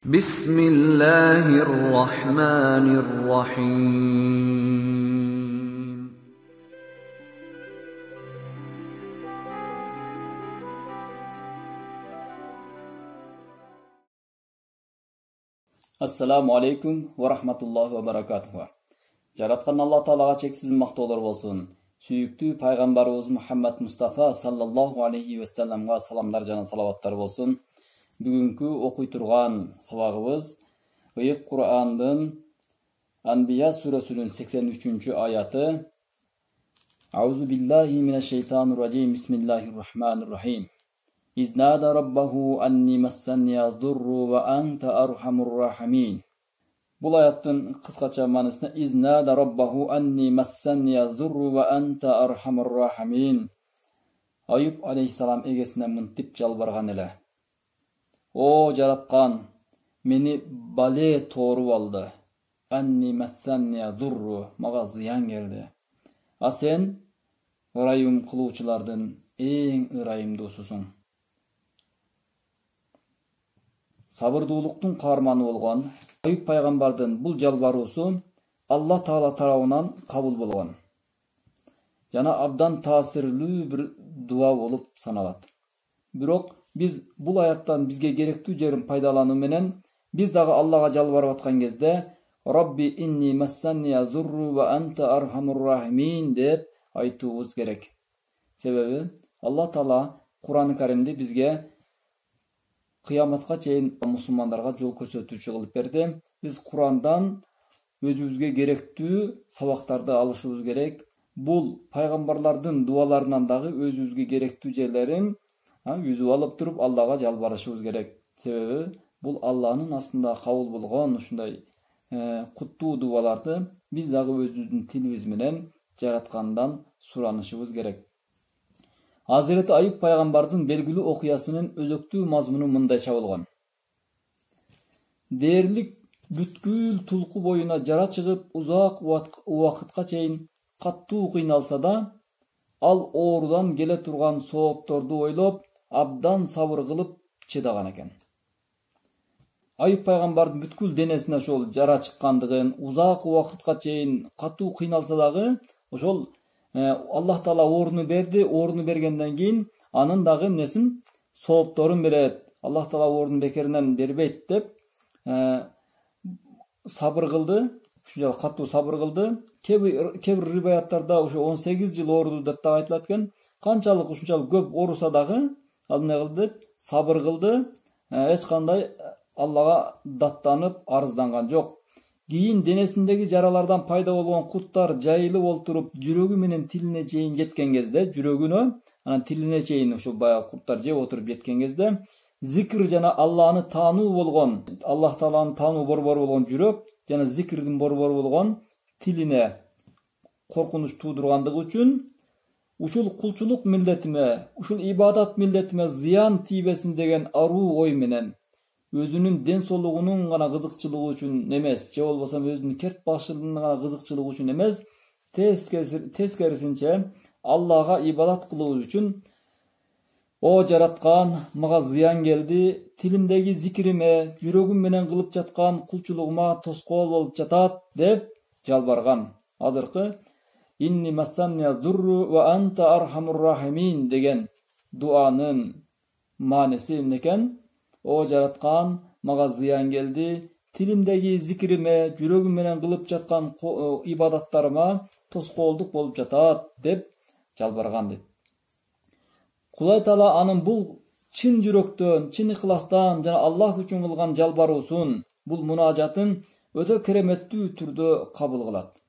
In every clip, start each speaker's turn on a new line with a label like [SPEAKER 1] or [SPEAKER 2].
[SPEAKER 1] Bismillahirrahmanirrahim.
[SPEAKER 2] Assalamu alaikum wa rahmatullahi wa barakatuhu. Жараткан Алла Таалага чексиз мактоолор болсун. Сүйүктүү пайгамбарыбыз Мухаммад Мустафа саллаллаху алейхи ва салламга саламдар жана салаваттар болсун. Бүгүнкү окуй турган сабагыбыз Ыйык Кур'андын Анбия сүрөсүнүн 83-аяты. Аузу биллахи минаш-шайтанир раджим. Бисмиллахир-рахманир-рахим. İznâda rabbahu anni massaniya zurru ve ente arhamur rahimin. Bu ayetin kıskaça manasına İznâda rabbahu anni massaniya zurru ve ente arhamur rahimin. Ayub aleyhissalam egesine mıntip jalbargan ele. O jaratkan meni bale torup aldı. Anni massaniya zurru, maga ziyan geldi. A sen ırayım kılıuçulardan en ırayımdısısın. Sabırдуулуктун каарманы болгон Ayub пайгамбардын бул жалбаруусу Алла Таала тарабынан кабыл болгон. Жана абдан таасирлүү бир дуа болуп саналат. Бирок биз бул аяттан бизге керектүү жерин пайдалануу менен биз дагы Аллага жалбарып аткан кезде Rabbi inni massaniya zurru ve ente arhamur rahimin деп айтуубуз керек. Себеби Алла Таала Кур'ан-ы Каримде бизге кыяматка чейин мусулмандарга жол көрсөтүүчү кылып берди. Биз Курандан өзүбүзгө керектүү сабактарды алышыбыз керек. Бул пайгамбарлардын дуаларынан дагы өзүбүзгө керектүү жерлерин үзүп алып туруп Аллага жалбарышыбыз керек. Себеби бул Алланын астында кабыл болгон ушундай куттуу дуаларды биз дагы өзүбүздүн тилибиз менен жараткандан суранышыбыз керек. Hazreti Ayub пайгамбардын белгилүү окуясынын өзөктүү мазмуну мындайча болгон. Дээрлик бүткүл тулку боюна жара чыгып, узак убакытка чейин каттуу кыйналса да, ал оорудан келе турган соопторду ойлоп, абдан сабыр кылып чыдаган экен. Ayub пайгамбардын бүткүл денесине ошол жара чыккандыгын, узак убакытка чейин каттуу кыйналса дагы, ошол Аллах Таала орну берди, орну бергенден кийин анын дагы эмнесин соопторун берет. Аллах Таала орну бекеринен бербейт деп сабыр кылды, ушунча каттуу сабыр кылды. Кээ бир риваяттарда ошо 18 жыл ооруду деп да айтылат экен. Канчалык ушунчалык көп ооруса дагы ал эмне кылды? Сабыр кылды. Эч кандай Аллага даттанып арызданган жок. Кийин денесиндеги жаралардан пайда болгон курттар жайылып олтуруп, жүрөгү менен тилине чейин жеткен кезде, жүрөгүнө, анан тилине чейин ошо баягы курттар жеп отуруп жеткен кезде, зикр жана Алланы таануу болгон, Аллах Тааланы таануу борбору болгон жүрөк жана зикрдин борбору болгон тилине коркунуч туудургандыгы үчүн ушул кулчулук милдетиме, ушул ибадат милдетиме зыян тийбесин деген аруу ой менен өзүнүн ден соолугунун гана кызыкчылыгы үчүн эмес, же болбосо өзүнүн керт башылыгынын гана кызыкчылыгы үчүн эмес, тескерисинче Аллага ибадат кылуу үчүн о жараткан, мага зыян келди, тилимдеги зикириме, жүрөгүм менен кылып жаткан кулчулугума тоскоол болуп жатат деп жалбарган. Азыркы инни массанния зурру ва анта архамур рахимин деген дуанын мааниси эмне экен? О жараткан, мага зыян келди, тилимдеги зикириме, жүрөгүм менен кылып жаткан ибадаттарыма тоскоолдук болуп жатат деп жалбарган дейт. Кудай Таала анын бул чын жүрөктөн, чын ыхластан жана Аллах үчүн кылган жалбаруусун, бул мунажатын өтө кереметтүү түрдө кабыл кылат.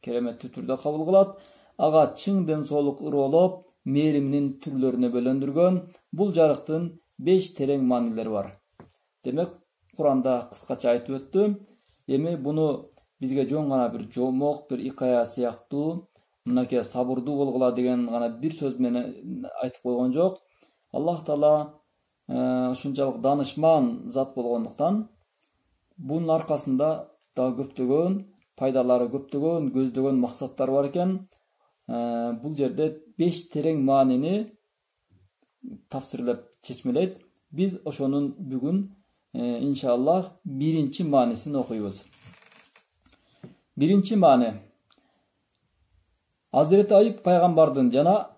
[SPEAKER 2] Кереметтүү түрдө кабыл кылат. Ага чың ден соолук ыроолоп, мээриминин түрлөрүнө бөлөндүргөн бул жарыктын 5 терең маанилери бар. Демек, Куранда кыскача айтып өттү. Эми буну бизге жон гана бир жомок, бир икая сыяктуу, мынакей сабырдуу болгула деген гана бир сөз менен айтып койгон жок. Аллах Таала ушунчалык данышман зат болгондуктан бунун аркасында да көптөгөн пайдалары, көптөгөн көздөгөн максаттар бар экен. Бул жерде 5 терең маанини тафсирлеп чечмелейт. Biz ошонун бүгүн inşallah birinci manisini okuyuz. Birinci mani. Hazreti Ayıp paygambardın jana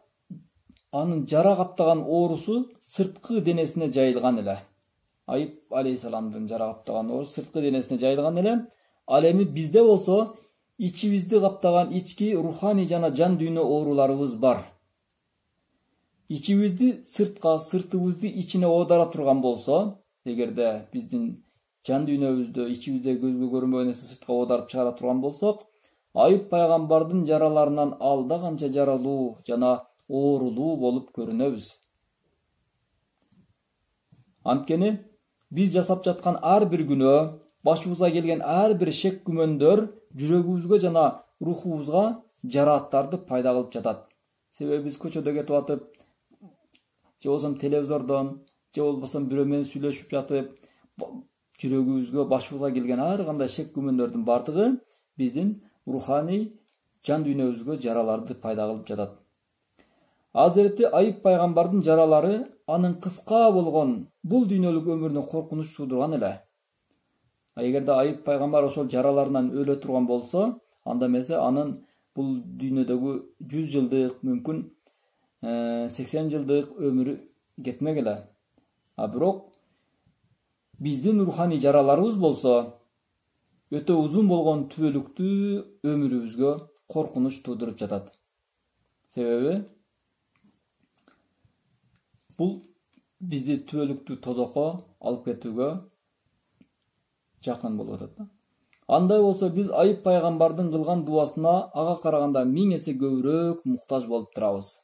[SPEAKER 2] anın jara kaptagan oorusu sırtkı denesine jayılgan ele. Ayıp aleyhissalamdın jara kaptagan oorusu sırtkı denesine jayılgan ele. Alemi bizde bolsa içibizdi kaptagan içki ruhani jana jan dүйнө oorularыбыз бар. İçibizdi sırtka, sırtыбызды içine oodara turgan bolsa, egerde bizdin jan dүйнөбүздө, içibizde gözgө көрүнбөгөн нерсе sırtka oodarып чыгара турган болсок, Ayıp paygambardын jaralarынан алда канча жаралуу жана оорулуу болуп көрүнөбүз. Анткени биз жасап жаткан ар бир күнөө, башыбызга келген ар бир шек күмөндөр жүрөгүбүзгө жана рухубузга жарааттарды пайда кылып жатат. Себеби биз көчөдө кетип атып, же болбосо телевизордон, же болбосо бирөө менен сүйлөшүп жатып, жүрөгүбүзгө, башыбызга келген ар кандай шек күмөндөрдүн бардыгы биздин руханий жан дүйнөбүзгө жараларды пайда кылып жатат. Hazreti Ayıp paygambардын жаралары анын кыска болгон бул дүйнөлүк өмүрүнө коркунуч туудурган эле. Эгерде Ayıp пайгамбар ошол жараларынан өлө турган болсо, анда эмесе анын бул дүйнөдөгү 100 жылдык, мүмкүн 80 жылдык өмүрү кетмек эле. Бирок биздин руханий жараларыбыз болсо, өтө узун болгон түбөлүктүү өмүрүбүзгө коркунуч туудуруп жатат. Себеби бул бизди түбөлүктүү тозокко алып кетүүгө жакын болуп атат. Андай болсо биз Ayıp пайгамбардын кылган дуасына ага караганда 1000 эсе көбүрөөк муктаж болуп турабыз.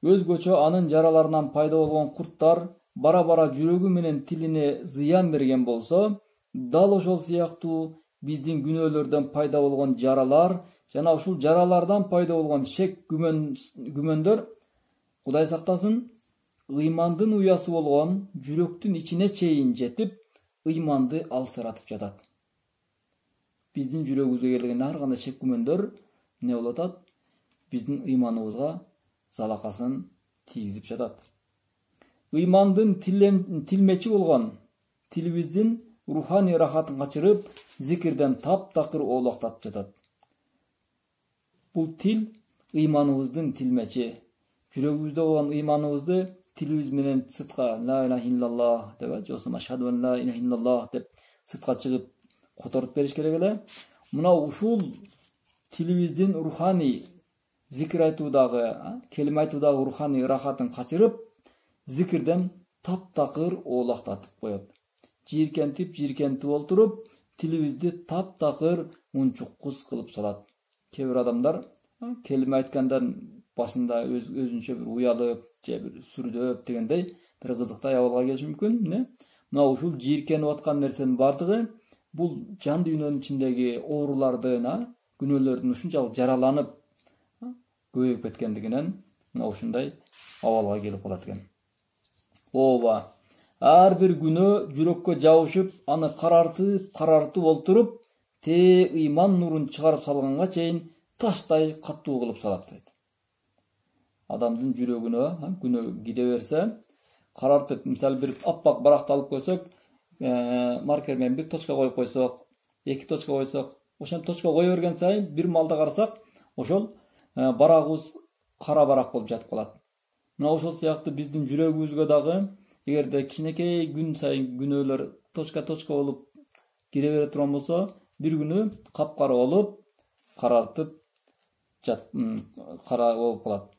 [SPEAKER 2] Өзгөчө анын жараларынан пайда болгон курттар бара-бара жүрөгү менен тилине зыян берген болсо, дал ошол сыяктуу биздин күнөөлөрдөн пайда болгон жаралар жана ушул жаралардан пайда болгон шек күмөндөр Кудай сактасын, ыймандын уясы болгон жүрөктүн ичине чейин жетип, ыйманды алсыратып жатат. Биздин жүрөгүбүзгө келген ар кандай шек күмөндөр эмне болуп атат? Биздин ыйманыбызга залакасын тийгизип жатат. Ыймандын тилмечи болгон тилибиздин руханий рахатын качырып, зикирден таптакыр оолактатып жатат. Бул тил ыйманыбыздын тилмечи. Жүрөгүбүздө болгон ыйманыбызды тилибиз менен сыртка ла иляха иллаллах деп, же болбосо ашхаду ан ла иляха иллаллах деп сыртка чыгып которуп бериш керек эле. Мына ушул тилибиздин руханий зикир айтуудагы, келиме айтуудагы руханий рахатын качырып, зикирден таптакыр оолактатып коет. Жийиркентип олтуруп, тилибизди таптакыр унчуккуз кылып салат. Кээ бир адамдар келиме айткандан башында өзүнчө бир уялып, же бир сүрдөп дегендей бир кызыктай абалга келиши мүмкүн. Мына ушул жийиркенип аткан нерсенин бардыгы бул жан дүйнөнүн ичиндеги оорулардын, күнөөлөрдүн ушунчалык жараланып көбөйүп кеткендигинен мына ушундай абалга келип калат экен. Ооба, ар бир күнөө жүрөккө жабышып, аны карартып олтуруп, ыйман нурун чыгарып салганга чейин таштай катуу кылып салат дейт. Адамдын жүрөгүнө күнөө киде берсе, карартып, мисалы бир аппак баракты алып койсок, маркер менен бир точка коюп койсок, 2 точка койсок, ошол точка кое берген сайын бир малда карасак, ошол барагыбыз кара барак болуп жатып калат. Мына ошол сыяктуу биздин жүрөгүбүзгө дагы эгерде кичинекей күн сайын күнөөлөр точка болуп кире бере турган болсо, бир күнү капкара болуп, карартып кара болуп калат.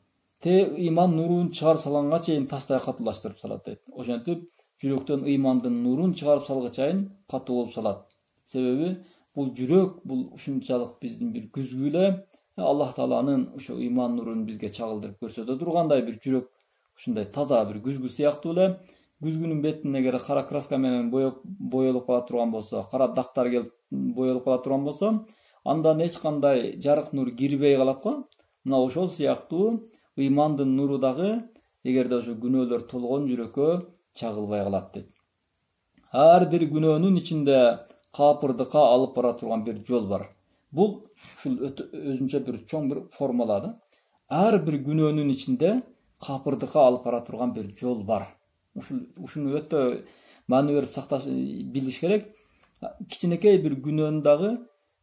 [SPEAKER 2] Ыйман нурун чыгарып салганга чейин таштай катуулаштырып салат дейт. Ошентип жүрөктөн ыймандын нурун чыгарып салганга чейин катуу болуп салат. Себеби бул жүрөк, бул ушунчалык биздин бир күзгү эле, Аллах Тааланын ошо ыйман нурун бизге чагылдырып көрсөтө тургандай бир жүрөк, ушундай таза бир күзгү сыяктуу эле. Күзгүнүн бетин эгер кара краска менен боелуп кала турган болсо, кара дактар келип боелуп кала турган болсо, андан эч кандай жарык нур кирбей калат го. Мына ошол сыяктуу ыймандын нуру дагы эгерде ошо күнөөлөр толгон жүрөккө чагылбай калат дейт. Ар бир күнөөнүн ичинде капырдыкка алып бара турган бир жол бар. Бул ушул өзүнчө бир чоң бир формула да. Ар бир күнөөнүн ичинде капырдыкка алып бара турган бир жол бар. Ушуну өтө маани берип сакташ билиш керек. Кичинекей бир күнөөнү дагы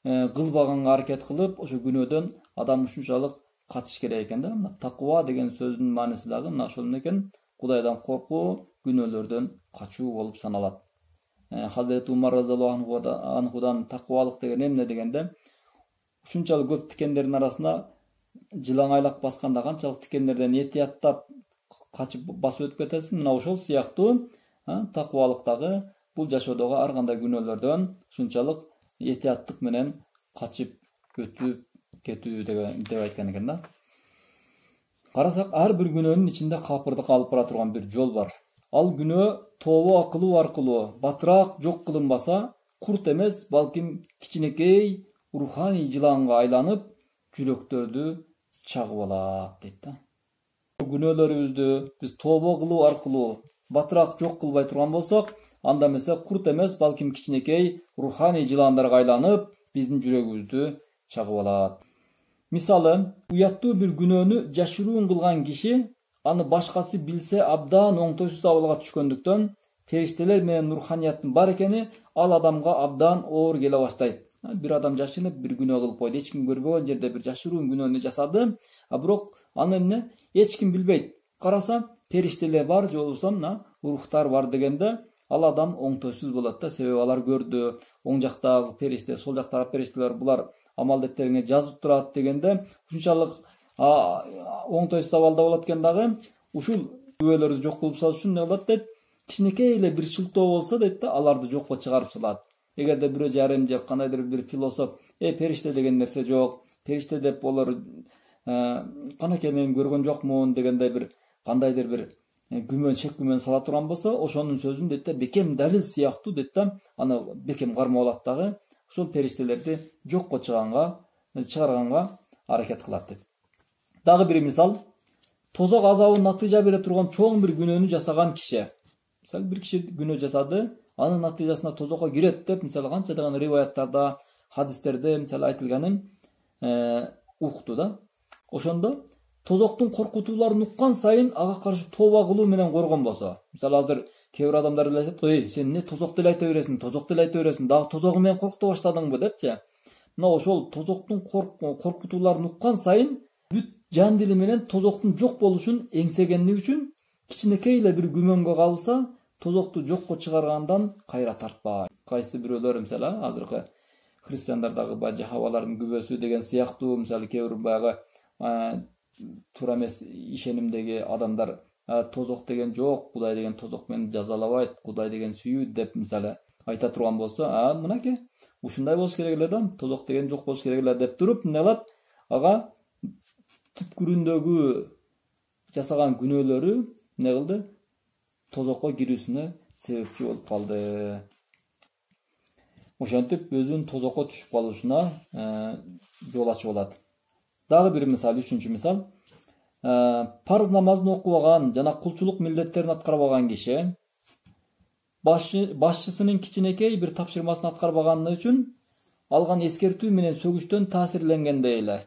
[SPEAKER 2] кылбаганга аракет кылып, ошо күнөөдөн адам ушунчалык качыш керек экен да. Мына таква деген сөздүн мааниси дагы мына ошол экен. Кудайдан коркуу, күнөөлөрдөн качуу болуп саналат. Хазирети Умар разияллаху анхудан таквалык деген эмне дегенде, ушунчалык көп тикендердин арасында жылаң айлак басканда канчалык тикендерден этияттап качып басып өтүп кетесиң, мына ошол сыяктуу таквалык дагы бул жашоодогу ар кандай күнөөлөрдөн ушунчалык этияттык менен качып өтүп кетүү деп айткан экен да. Карасак, ар бир күнөөнүн ичинде капырдыкка алып бара турган бир жол бар. Ал күнөө тообо кылуу аркылуу батыраак жок кылынбаса, курт эмес, балким кичинекей руханий жылаңга айланып, жүрөктөрдү чагып алат дейт да. Күнөөлөрүбүздү биз тообо кылуу аркылуу батыраак жок кылбай турган болсок, анда эмесе курт эмес, балким кичинекей руханий жылаандарга айланып, биздин жүрөгүбүздү чагып алат. Мисалы, уяттуу бир күнөөнү жашыруун кылган киши аны башкасы билсе абдан оңтойсуз абалга түшкөндүктөн, периштелер менен руханияттын бар экени ал адамга абдан оор келе баштайт. Бир адам жашынып, бир күнөө кылып койду, эч ким көрбөгөн жерде бир жашыруун күнөөнү жасады, бирок аны эмне эч ким билбейт. Караса, периштелер бар же болбосо рухтар бар дегенде, ал адам оңтойсуз болот да, себеби алар көрдү, оң жактагы периште, сол жактагы периштелер булар амал дептериңе жазып турат дегенде, ушунчалык оңтойсуз абалда болот экен дагы, ушул күбөлөрдү жок кылып салыш үчүн эмне кылат дейт? Кичинекей эле бир шылтоо болсо дейт да, аларды жокко чыгарып салат. Эгерде бирөө жарым же кандайдыр бир философ, периште деген нерсе жок, периште деп болор канакей мен көргөн жокмун дегенде бир кандайдыр бир күмөн, шек күмөн сала турган болсо, ошонун сөзүн дейт да, бекем далил сыяктуу дейт да, аны бекем кармап алат дагы, ошол периштелерди жокко чыгарганга аракет кылат дейт. Дагы бир мисал, тозок азабын натыйжа бере турган чоң бир күнөөнү жасаган киши. Мисалы, бир киши күнөө жасады, анын натыйжасында тозокко кирет деп, мисалы, канча даган риваяттарда, хадистерде мисалы айтылганын укту да. Ошондо тозоктун коркутууларын уккан сайын ага каршы тооба кылуу менен коргон болсо, мисалы азыр кээ бир адамдар айтат, "Ой, сен эмне тозок деле айта бересиң, тозок деле айта бересиң, дагы тозогу менен коркута баштадыңбы?" депчи. Мына ошол тозоктун коркутууларын уккан сайын бүт жан дили менен тозоктун жок болушун эңсегенлиги үчүн кичинекей эле бир күмөнгө калса, тозокту жокко чыгаргандан кайра тартпайт. Кайсы бирөөлөр мисалы азыркы христиандардагы баягы жахабалардын күбөсү деген сыяктуу, мисалы кээ бир баягы туура эмес ишенимдеги адамдар тозок деген жок, Кудай деген тозок менен жазалабайт, Кудай деген сүйүүт деп мисалы айта турган болсо, мынакей ушундай болуш керек эле да, тозок деген жок болуш керек эле деп туруп, эмне кылат? Ага түпкүрүндөгү жасаган күнөөлөрү эмне кылды? Тозокко кирүүсүнө себепчи болуп калды. Ошентип өзүнүн тозокко түшүп калышына жол ачып алат. Дагы бир мисал, үчүнчү мисал. Парыз намазын окубаган жана кулчулук милдеттерин аткарбаган киши башчысынын кичинекей бир тапшырмасын аткарбаганы үчүн алган эскертүү менен сөгүштөн таасирленгендей эле.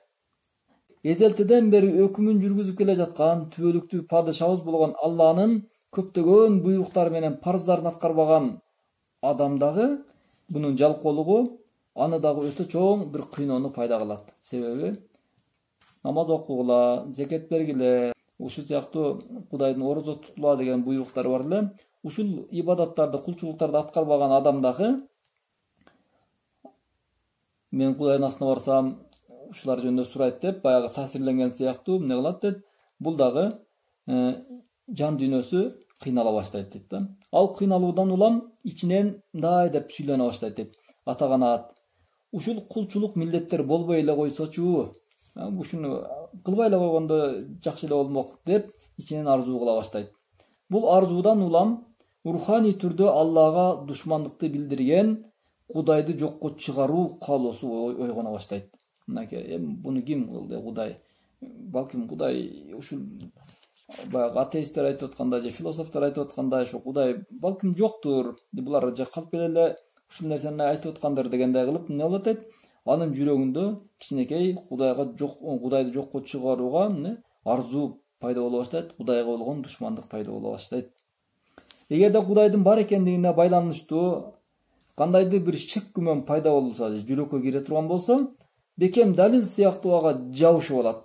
[SPEAKER 2] Эзелтеден бери өкүмүн жүргүзүп келе жаткан түбөлүктүү падышабыз болгон Алланын көптөгөн буйруктары менен парыздарын аткарбаган адам дагы бунун жалкоолугу аны дагы өтө чоң бир кыйноону пайда кылат. Себеби намаз окугула, зекет бергиле, ушул сыяктуу Кудайдын орозо тутула деген буйруктары бар эле. Ушул ибадаттарды, кулчулуктарды аткарбаган адам дагы мен Кудайдын астына барсам, ушулар жөнүндө сурайт деп баягы таасирленген сыяктуу эмне кылат дейт? Бул дагы жан дүйнөсү кыйнала баштайт дейт да. Ал кыйналуудан улам ичинен мындай деп сүйлөнө баштайт дейт. Атаганат. Ушул кулчулук милдеттер болбой эле койсочу, ушуну кылбай эле койгондо жакшы эле болмок деп ичинен арзуу кыла баштайт. Бул арзуудан улам руханий түрдө Аллага душмандыкты билдирген Кудайды жокко чыгаруу каалоосу ойгоно баштайт. Мынакей, буну ким кылды? Кудай. Балким Кудай ушул баягы атеисттер айтып аткандай же философтор айтып аткандай ошо Кудай балким жоктур. Булар же калп эле ушул нерсени айтып аткандыр дегендей кылып эмне болот дейт? Анын жүрөгүндө кичинекей Кудайды жокко чыгарууга арзуу пайда боло баштайт, Кудайга болгон душмандык пайда боло баштайт. Эгерде Кудайдын бар экендигине байланыштуу кандайдыр бир шек күмөн пайда болсо, жүрөккө кире турган болсо, бекем далил сыяктуу ага жабышып алат.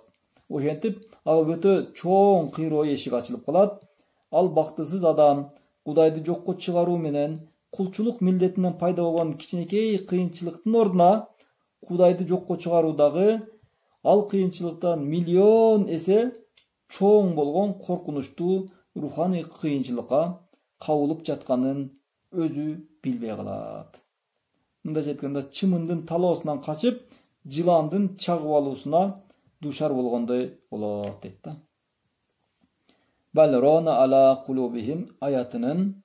[SPEAKER 2] Ошентип, ага өтө чоң кыйроо эшик ачылып калат. Ал бактысыз адам Кудайды жокко чыгаруу менен кулчулук милдетинен пайда болгон кичинекей кыйынчылыктын ордуна Кудайды жокко чыгаруудагы ал кыйынчылыктан миллион эсе чоң болгон коркунучтуу руханий кыйынчылыкка кабылып жатканын өзү билбей калат. Мындайча айтканда, чымындын талоосунан качып, жыландын чагып алуусуна душар болгондой болот дейт да. Balrona ala qulubihim ayatının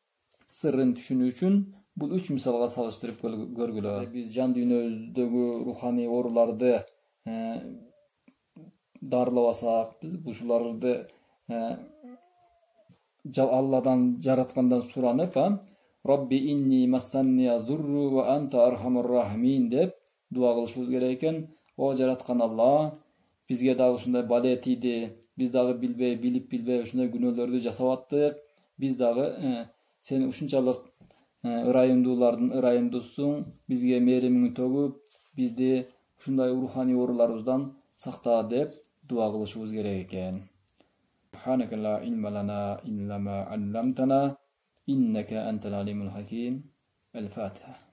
[SPEAKER 2] sırrını düşünүү үчүн бул 3 мисалга салыштырып көргүлө. Биз жан дүйнөбүздөгү руханий ооруларды дарылабасак, биз ушуларды Алладан жараткандан суранып, Rabbi inni massanni zurru wa anta arhamur rahimin деп дуа кылышыбыз керек экен. О жараткан Алла, бизге дагы ушундай бале тийди. Биз дагы билип билбей ушундай күнөөлөрдү жасап аттык. Биз дагы сени ушунчалык ырайымдуулардын ырайымдуусуң, бизге мээримиңди төгүп, бизди ушундай руханий ооруларыбыздан сакта деп дуа кылышыбыз керек экен. Subhanaka la ilma lana illa ma 'allamtana innaka antal alimul hakim. Al-Fatiha.